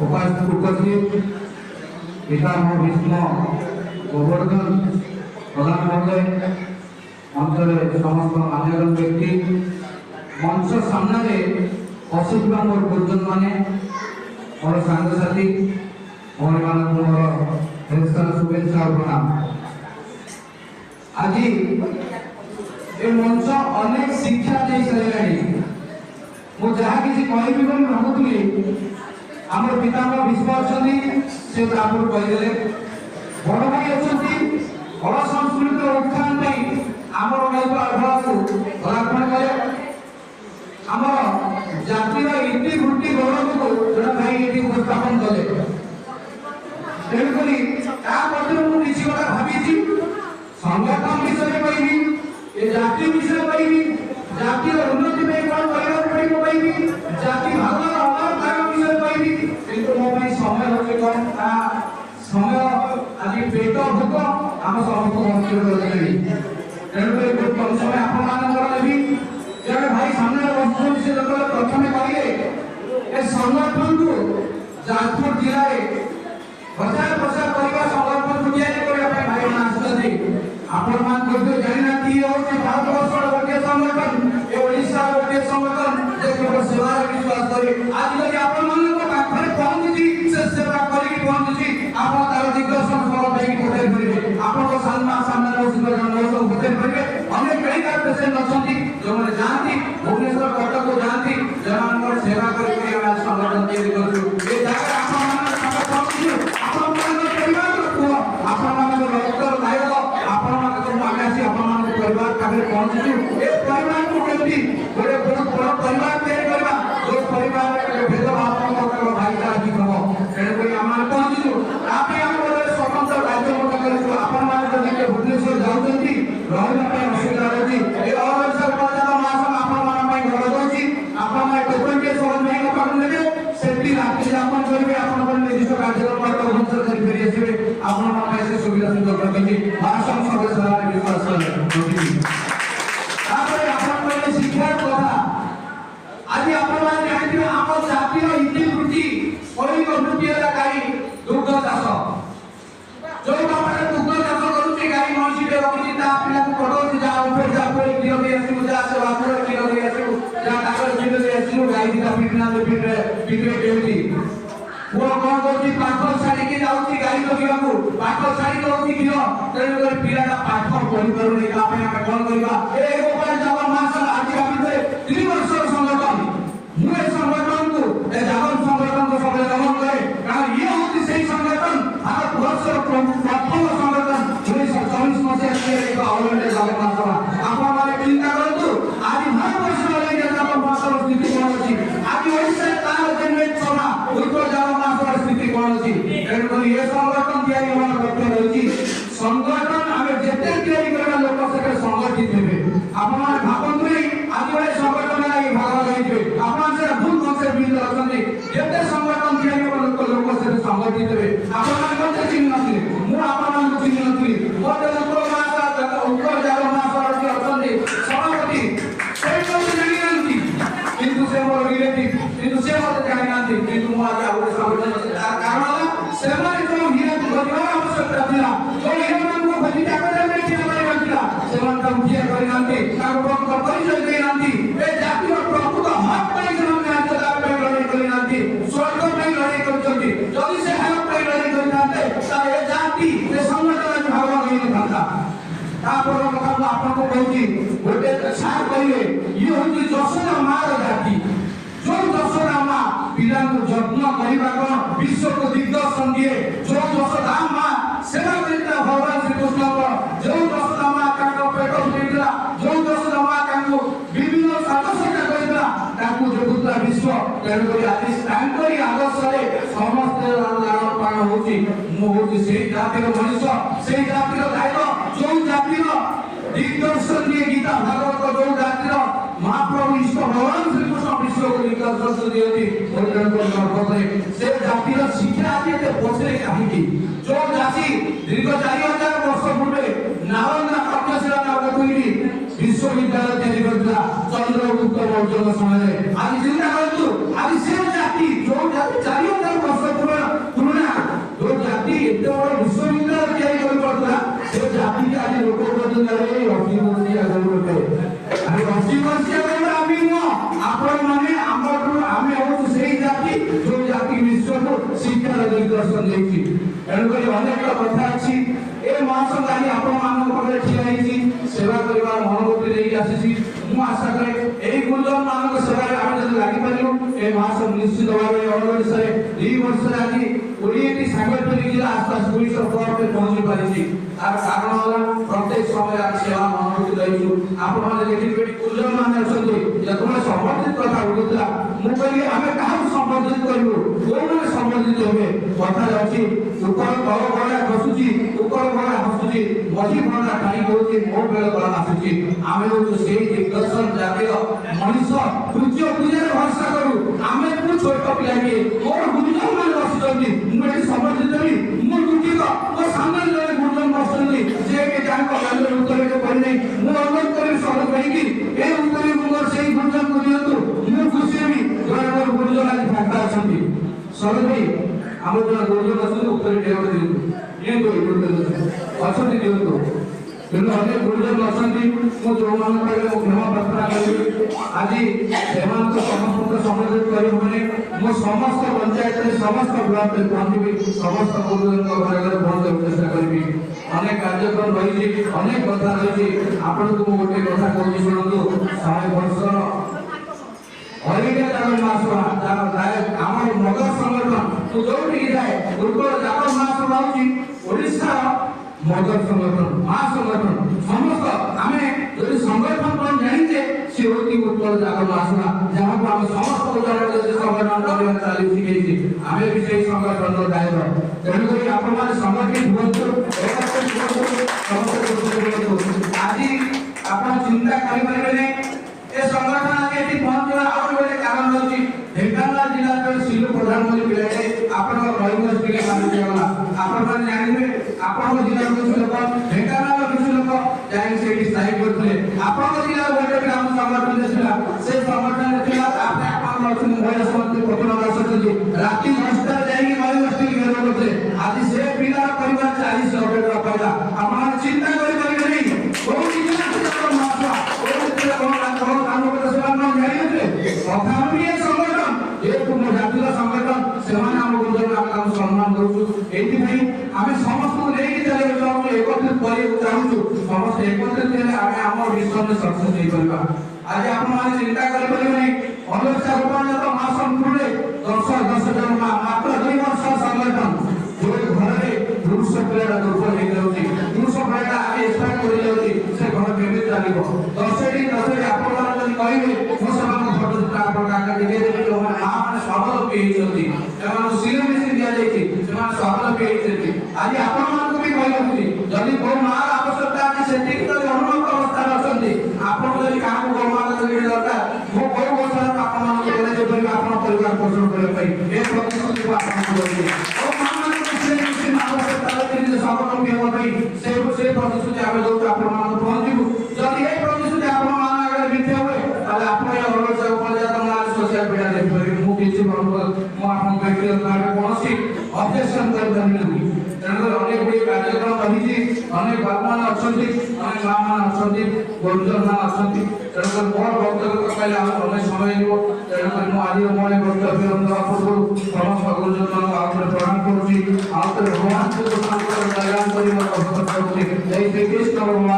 उपस्थित पितामह भीष्म गोवर्धन प्रधान महोदय अंचल समस्त मान्यगण व्यक्ति मंच सामने बसुवा मोर गुरुजन माने मोर सांगसाथी मोर शुभेच्छा और प्रणाम। आज ये मंच अनेक शिक्षा दे सारे मु जहाँ किसी कहबी भावुली आम पितामह भीष्म अच्छा से कहीदे बड़ भाई अच्छा बड़ संस्कृति उत्थान आम अभाव को अर्पण करे आम जातिर इति वृत्ति गौरव को जोड़ा भाई ये उपस्थापन कले तेणुक किसी गोटा भावी संगठन विषय कहबी ये जाति विषय कहबी जातिर उन्नति में कौन कहना कहबी जाति भावना अभाव कारण विषय कहबी किंतु मो समय होचे कौन समय आज पेट भोक आम समस्त मंदिर कर तेणुक कम समय आपी जब भाई सामने बस से प्रथम कहे संगठन को जाजपुर जिले में प्रचार प्रसार करने संगठन को या भाई आसुच्च आपण मान जाना भारत वर्ष गोटे संगठन ये ओडिशा गोटे संगठन जो सेवार विश्वास करे आज यदि आपरे पहुंची से सेवा करके पहुंची आप तार दिग्दर्शन फल पाई पठे करेंगे आपको सामने सब पठे करेंगे अनेक कई कार पेसेंट अच्छा जो मैंने जाती भुवनेश्वर कटक को जाती जन सेवा करके संगठन परिवार पाखे पहुंचू ए परिवार को केमती गोटे बहुत बड़ परिवार तैयारी करबा जो परिवार भेदभाव भाईचारा की हम तेणुक आम पहुंचू आपे आम गोटे स्वतंत्र राज्य गठन करूँ आपण मैंने भुवनेश्वर जाऊँगी रही असुविधा रही ये अवसर महासंघ आपण घर दूसरी आपने टोकन के सहज पाठ ने से रात्रि यापन करेंगे आप निर्दिष्ट कार्यक्रम भुवनेश्वर कर फेरी आसवे आप सुविधा सुंदर रखेंगे महासंघ सदस्य विश्वास शिक्षा कथा आज जानते आम जातिर इतिवृत्ति कौलिक वृत्ति है गाई दुग्ध चाष जो बापे दुग्ध चाष करुचे गाई महीसी रखी पिला को पढ़ाऊँ जहाँ क्षीर दे आसू जहाँ से बापर क्षीर दे आसू जहाँ कागज क्षीर दे आसू गाई दिटा पिटना पिटे देती पुओ कौन कर पाठ छाड़ी जाऊँगी गाई रखा पाठ छाड़ी दौर क्षीर तेणुक पिलाटा पाठ पढ़ी पारे कौन करवा महासंघ आज भावी 3 वर्ष संगठन मुझे संगठन को जागरण संगठन को सब दमन करे कारण ये हूँ से संगठन भारत वर्ष प्रथम संगठन 1924 मसीह ऑल इंडिया जागरण महासभा आप चिंता करूँ आज भारत वर्ष महासभा स्थिति कौन अच्छी आज ओडिशा तार जेनेट सभा उत्तर जागरण महासभा स्थिति कौन अच्छी तेणुक ये संगठन या लक्ष्य रही संगठन आम जिते या लोक से संगठित हे आप भावतु आज बड़े संगठन भाग रही आप भूल कनसेप्ट अच्छे जिते संगठन या लोक से संगठित हे आप चिन्ह नी मुझे चिन्ह नी गोटे उत्तर जागरण महासभा अच्छे सभापति जानी किंतु से मोर रिलेटिव किंतु से मत जानी ना किंतु मुझे आज संगठन कारण से जो हीरा को आवश्यकता था जो हीरा को खोजी परिचय देना जातिर प्रकृत हक लड़ाई करना स्वर्ग लड़ाई कर से हक लड़ाई करते जाति संगठन भाग नहीं था कथा आपको कहूँ गोटे सार कहे ये हूँ यशोदा मार जाति जो यशोदा माँ पिला जत्न करने कौन विश्व को दिग्दर्शन दिए जो यशोदा माँ सेवा करता भगवान श्री कृष्ण जो यशोदा माँ पेट उठेगा जो यशोदा माँ विभिन्न साजसज्जा करता जो विश्व तेणुक आज आदर्श समस्त लालन पालन हूँ से जातिर मनुष्य से जातिर दायित्व जो जातिर दिग्दर्शन दिए गीता भागवत जो जातिर महाप्रभु ईश्वर भगवान श्री कृष्ण विश्व को दिग्दर्शन दिए से जातिर शिक्षा आज पछरे कहीं जो जाति दीर्घ 4000 वर्ष पूर्वे नालंदा तक्षशिला नामक विश्वविद्यालय तैयारी करता चंद्रगुप्त मौर्य समय आज चिंता करूँ आज से जाति जो जाति ଦିଗ୍ଦର୍ଶନ ଦେଇଛି। ତେଣୁକରି ଅନେକ କଥା ଅଛି। ଏ ମହାସଂଘ ଆଜି ଆପଣମାନଙ୍କ ପାଖରେ ଠିଆ ହେଇଛି, ସେବା କରିବାର ମନୋବୃତ୍ତି ଦେଇକି ଆସିଛି। ମୁଁ ଆଶା କରେ ଏହି ଗୁରୁଜନ ମାନଙ୍କ ସେବାରେ ଆମେ ଯଦି ଲାଗିପାରିବୁ, ଏ ମହାସଂଘ ନିଶ୍ଚିତ ଭାବରେ ଓଡ଼ିଶାରେ 2 ବର୍ଷରେ ଆଜି 20ଟି ସାଂଗଠନିକ ଜିଲ୍ଲା ଆସ୍ତେ 200 ପରେ ପହଞ୍ଚି ପାରିଛି। ତାର କାରଣ ହେଲା ପ୍ରତ୍ୟେକ ସମୟରେ ଆମେ ସେବା ମନୋବୃତ୍ତି ଦେଇଛୁ। ଆପଣମାନେ ଦେଖିଥିବେ ଗୁରୁଜନ ମାନେ ଅଛନ୍ତି, ଯେତେବେଳେ ସମ୍ବନ୍ଧିତ କଥା ଉଠୁଥିଲା ମୁଁ କହିଲି ଆମେ କାହାକୁ ସମ୍ବୋଧିତ କରିବୁ, କୋଉମାନେ ସମ୍ବୋଧିତ ହେବେ? କଥାରେ ଅଛି ଉପର ତଳ ଭଳିଆ ଖସୁଛି, ଉପର ଭଳିଆ ହସୁଛି, ମଝି ଭଳିଆ ଟାଣି କହୁଛି ମୋ ବେଳ କଳା ଆସୁଛି। ଆମେ ହଉଛୁ ସେଇ ଦିଗ୍ଦର୍ଶନ ଜାତୀୟ ମଣିଷ। ସୂର୍ଯ୍ୟ ପୂଜାରେ ଭରସା କରୁ। ଆମେ ଛୋଟ ପିଲାଟିଏ, ମୋର ଗୁରୁଜନ ମାନେ ବସିଛନ୍ତି, ମୁଁ ଏଠି ସମ୍ବୋଧିତ ହେବି? ମୁଁ ଦୁଃଖିତ, ମୋ ସାମ୍ନାରେ ଜଣେ ଗୁରୁଜନ ବସିଛନ୍ତି, ଯେ କି ଯାହାଙ୍କ ଗାଲିର ଉତ୍ତର କରିନାହିଁ। ମୁଁ ଅନୁରୋଧ କରିବି ସର୍ବ କହିକି ଏ ଉତ୍ତର ମୋର ସେଇ ଗୁରୁଜନକୁ ଦିଅନ୍ତୁ, ମୁଁ ଖୁସି ହେବି। ଜଣେ ମୋର ଗୁରୁଜନ ଆଜି ଫାଙ୍କା ଅଛନ୍ତି, ସର୍ବ ଭାଇ ଆମର ଜଣେ ଗୁରୁଜନ ଅଛନ୍ତି, ଉତ୍ତର ଦିଅନ୍ତୁ ଅଛନ୍ତି ଦିଅନ୍ତୁ। କିନ୍ତୁ ଅନେକ ଗୁରୁଜନ ଅଛନ୍ତି, ମୁଁ ଯୋଉମାନଙ୍କ ପାଖରେ ମୁଁ କ୍ଷମା ପ୍ରାର୍ଥନା କରିବି। ଆଜି ସେମାନଙ୍କ ସମସ୍ତଙ୍କ ସମ୍ବୋଧିତ କରିହେବନି। ମୁଁ ସମସ୍ତ ପଞ୍ଚାୟତରେ ସମସ୍ତ ବ୍ଲକରେ ପହଞ୍ଚିବି, ସମସ୍ତ ଗୁରୁଜନଙ୍କ ଘରେ ଘରେ ପହଞ୍ଚିବାକୁ ଚେଷ୍ଟା କରିବି। ଅନେକ କାର୍ଯ୍ୟକ୍ରମ ରହିଛି, ଅନେକ କଥା ରହିଛି। ଆପଣଙ୍କୁ ମୁଁ ଗୋଟେ କଥା କହୁଛି ଶୁଣନ୍ତୁ। 100 ବର୍ଷର ଆମର ମଗର ସଂଗଠନ, ମୁଁ ଯୋଉଠିକି ଯାଏ ଉତ୍କଳ ଜାଗର ମହାସଭା ହଉଛି ଓଡ଼ିଶାର ମଗର ସଂଗଠନ, ମହାସଂଗଠନ। ସମସ୍ତ ଆମେ ଯଦି ସଂଗଠନ କଣ ଜାଣିଛେ, ସେ ହଉଛି ଉତ୍କଳ ଜାଗର ମହାସଭା, ଯାହାକୁ ଆମେ ସମସ୍ତ ସଂଗଠନ କରିବା ଚାଲି ଶିଖେଇଛି। ଆମେ ବି ସେଇ ସଂଗଠନର ଦାୟିତ୍ୱ। ତେଣୁକରି ଆପଣମାନେ ସଂଗଠିତ ହୁଅନ୍ତୁ, ଆଜି ଆପଣ ଚିନ୍ତା କରିପାରିବେନି ଏ ସଂଗଠନ ଆଜି ଏଠି ପହଞ୍ଚିବା ଆଉ ଗୋଟେ କାରଣ ହେଉଛି ଢେଙ୍କାନାଳ ଜିଲ୍ଲାର ଶିଲୁ ପ୍ରଧାନମନ୍ତ୍ରୀ ପିଲାଟେ ଆପଣଙ୍କ ରହିଗଞ୍ଜ ଟିକେ ମାନିଗଲା। ଆପଣମାନେ ଜାଣିଥିବେ ଆପଣଙ୍କ ଜିଲ୍ଲାର କିଛି ଲୋକ, ଢେଙ୍କାନାଳର କିଛି ଲୋକ ଯାଇକି ସେଇଠି ସ୍ଥାୟୀ କରିଥିଲେ। ଆପଣଙ୍କ ଜିଲ୍ଲାର ଗୋଟେ ବି ଆମ ସଂଗଠନରେ ଥିଲା, ସେ ସଂଗଠନରେ ଥିଲା। ତାପରେ ଆପଣଙ୍କର ଅଛନ୍ତି ମହିଳା ସମିତି ପ୍ରତିମା ଆସୁଛନ୍ତି, ରାତି 10ଟାରେ ଯାଇକି ରହିଗଞ୍ଜ ଘେର କରୁଥିଲେ। ଆଜି ସେ ପିଲାର ପରିବାର 40 ଲକ୍ଷ ଟଙ୍କା ପାଇଲା। ଆପଣମାନେ ଚିନ୍ତା କରିପାରିବେନି କୋଉ ଜିଲ୍ଲା ସେମାନେ ଆମ ଗୁରୁଜନ ଆମେ ସମ୍ମାନ ଦଉଛୁ। ଏଇଥିପାଇଁ ଆମେ ସମସ୍ତଙ୍କୁ ନେଇକି ଚାଲିବାକୁ ଚାହୁଁଛୁ, ଏକତ୍ରିତ କରିବାକୁ ଚାହୁଁଛୁ। ସମସ୍ତେ ଏକତ୍ରିତ ହେଲେ ଆମେ ଆମ ମିଶନରେ ସକ୍ସେସ ହେଇପାରିବା। ଆଜି ଆପଣମାନେ ଚିନ୍ତା କରିପାରିବେନି, ଅମେରିକା ରୂପାନ୍ତର ମହାସଂଘରେ 10 ଜଣ ମାତ୍ର 2 ବର୍ଷ ସଂଗଠନ, ଯୋଉ ଘରରେ ପୁରୁଷ ପିଲାଟା ଦୁର୍ବଳ ହେଇଯାଉଛି, ପୁରୁଷ ପିଲାଟା ଆଗେ ଏକ୍ସପାୟାର କରିଯାଉଛି, ସେ ଘର କେମିତି ଚାଲିବ? 10ଟି ଆପଣମାନେ ଯଦି କହିବେ, ମୁଁ ସେମାନଙ୍କ ଫଟୋ ଆପଣଙ୍କ ଆଗରେ ଦେଖେଇଦେବି। ଯୋଉମାନେ ମା ମାନେ ସ୍ୱାବଲମ୍ବୀ ହେଇଛନ୍ତି, ସେମାନଙ୍କୁ ସିଲେଇ ମେସିନ୍ ଦିଆଯାଇଛି, ସେମାନେ ସ୍ୱାବଲମ୍ବୀ ହେଇଛନ୍ତି। ଆଜି ଆପଣମାନଙ୍କୁ ବି କହିବାକୁ ଯଦି କୋଉ ମାର ଆବଶ୍ୟକତା ଅଛି, ସେଠିକି ଯଦି ଅନୁମତ ଅବସ୍ଥାରେ ଅଛନ୍ତି, ଆପଣଙ୍କୁ ଯଦି କାହାକୁ ଗୋ ମାର ଦରକାର, ମୁଁ କୋଉ ବର୍ଷରେ ଆପଣମାନଙ୍କୁ ଯୋଗାଇ ଦେଇପାରିବି ଆପଣ ପରିବାର ପୋଷଣ କରିବା ପାଇଁ। ଏ ପ୍ରତିଶ୍ରୁତିକୁ ଆପଣଙ୍କୁ ଦେଉଛି। ସ୍ୱାବଲମ୍ବୀ ହେବା ପାଇଁ ସେ ପ୍ରତିଶ୍ରୁତି ଆମେ ଦଉଛୁ, ଆପଣମାନଙ୍କୁ ପହଞ୍ଚିବୁ। ଯଦି ଏ ପ୍ରତିଶ୍ରୁତି ଆପଣମାନଙ୍କ ଆଗରେ ମିଥ୍ୟା ହୁଏ, ତାହେଲେ ଆପଣ ଏ ଅବସ୍ଥା ସୋସିଆଲ ମିଡ଼ିଆ ଦେଖିପାରିବେ। ମୁଁ କିଛି ମୁଁ ଆପଣଙ୍କ ବ୍ୟକ୍ତିଗତ ଭାବେ କୌଣସି ଅବଜେକ୍ସନ କରିପାରିବି ନାହିଁ। ତେଣୁକରି ଅନେକ ଗୁଡ଼ିଏ କାର୍ଯ୍ୟକ୍ରମ ରହିଛି, ଅନେକ ବାପାମାନେ ଅଛନ୍ତି, ଅନେକ ମା ମାନେ ଅଛନ୍ତି, ଗୁରୁଜନ ମାନେ ଅଛନ୍ତି। ତେଣୁକରି ମୋର ବକ୍ତବ୍ୟ କହିଲେ ଆଉ ଅନେକ ସମୟ ଯିବ। ତେଣୁକରି ମୁଁ ଆଜିର ମୋର ବକ୍ତବ୍ୟ ଦେବା ପୂର୍ବରୁ ସମସ୍ତ ଗୁରୁଜନମାନଙ୍କୁ ଆଉଥରେ ପ୍ରଣାମ କରୁଛି, ଆଉଥରେ ଭଗବାନଙ୍କୁ କଲ୍ୟାଣ କରି ମୋର କରୁଛି। ଜୟ ଶ୍ରୀକୃଷ୍ଣ ଭଗବାନ।